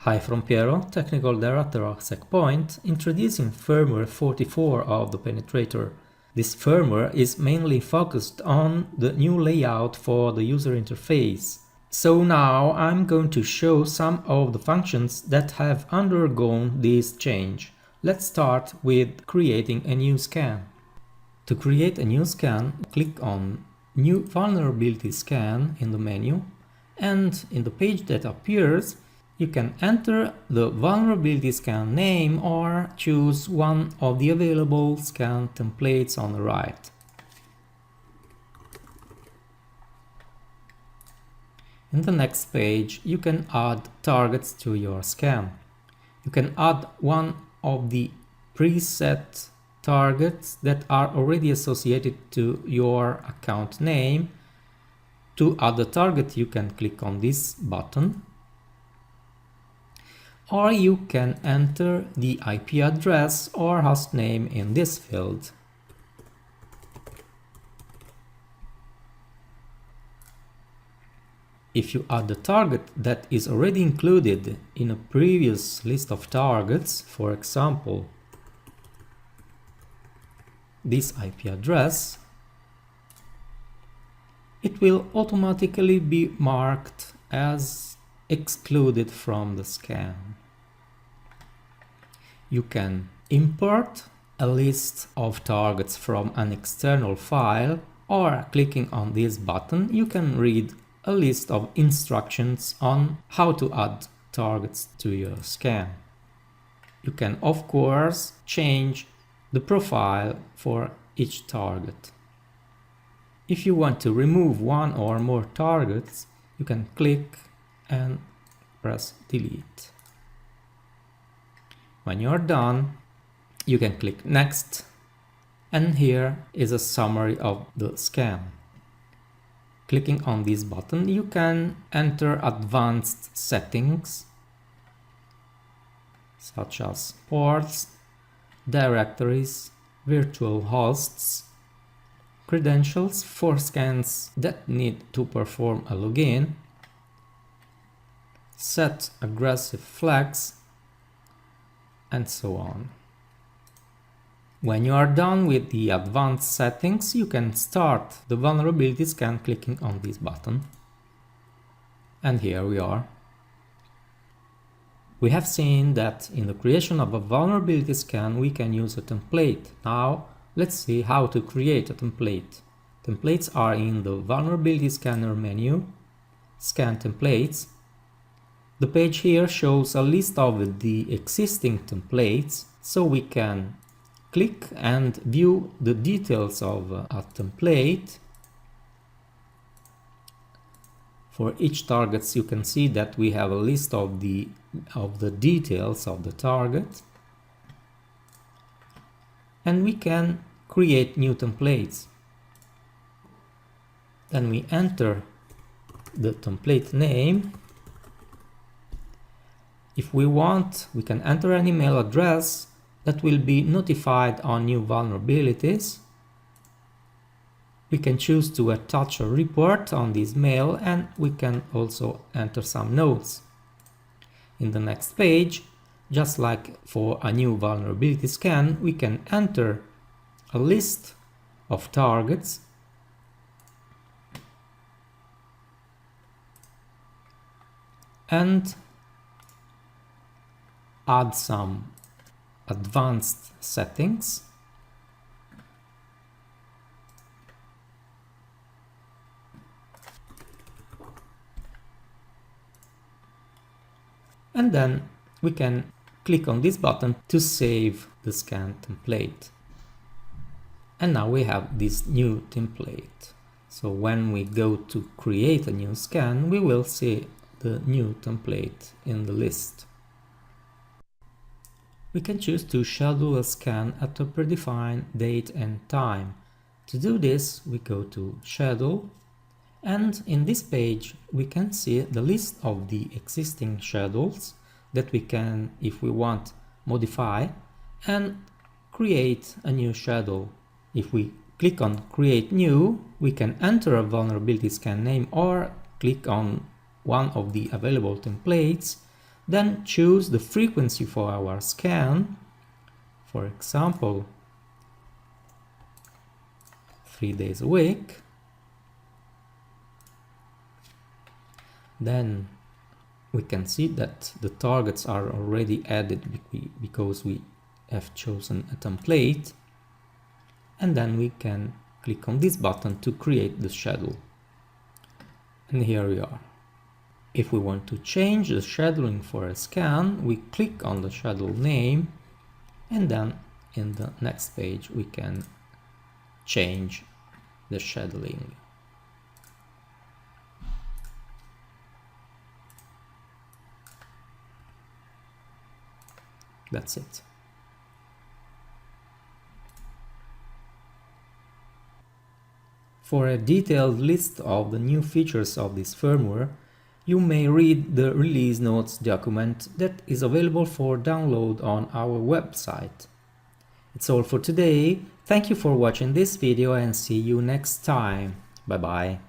Hi from Piero, Technical Director of SecPoint, introducing firmware 44 of the Penetrator. This firmware is mainly focused on the new layout for the user interface. So now I'm going to show some of the functions that have undergone this change. Let's start with creating a new scan. To create a new scan, click on New Vulnerability Scan in the menu, and in the page that appears, you can enter the vulnerability scan name or choose one of the available scan templates on the right. In the next page, you can add targets to your scan. You can add one of the preset targets that are already associated to your account name. To add the target, you can click on this button, or you can enter the IP address or hostname in this field. If you add the target that is already included in a previous list of targets, for example, this IP address, it will automatically be marked as excluded from the scan. You can import a list of targets from an external file, or clicking on this button you can read a list of instructions on how to add targets to your scan. You can of course change the profile for each target. If you want to remove one or more targets, you can click and press delete. When you're done, you can click next, and here is a summary of the scan. Clicking on this button, you can enter advanced settings such as ports, directories, virtual hosts, credentials for scans that need to perform a login, set aggressive flags, and so on. When you are done with the advanced settings, you can start the vulnerability scan clicking on this button. And here we are. We have seen that in the creation of a vulnerability scan we can use a template. Now let's see how to create a template. Templates are in the vulnerability scanner menu, scan templates. The page here shows a list of the existing templates, so we can click and view the details of a template. For each target you can see that we have a list of the details of the target, and we can create new templates. Then we enter the template name. If we want, we can enter an email address that will be notified on new vulnerabilities. We can choose to attach a report on this mail, and we can also enter some notes. In the next page, just like for a new vulnerability scan, we can enter a list of targets and add some advanced settings. And then we can click on this button to save the scan template. And now we have this new template. So when we go to create a new scan, we will see the new template in the list. We can choose to schedule a scan at a predefined date and time. To do this, we go to Schedule, and in this page we can see the list of the existing schedules that we can, if we want, modify and create a new schedule. If we click on Create New, we can enter a vulnerability scan name or click on one of the available templates Then choose the frequency for our scan, for example 3 days a week. Then we can see that the targets are already added because we have chosen a template, and then we can click on this button to create the schedule. And here we are. If we want to change the scheduling for a scan, we click on the schedule name, and then in the next page we can change the scheduling. That's it. For a detailed list of the new features of this firmware, you may read the release notes document that is available for download on our website. It's all for today. Thank you for watching this video and see you next time. Bye bye.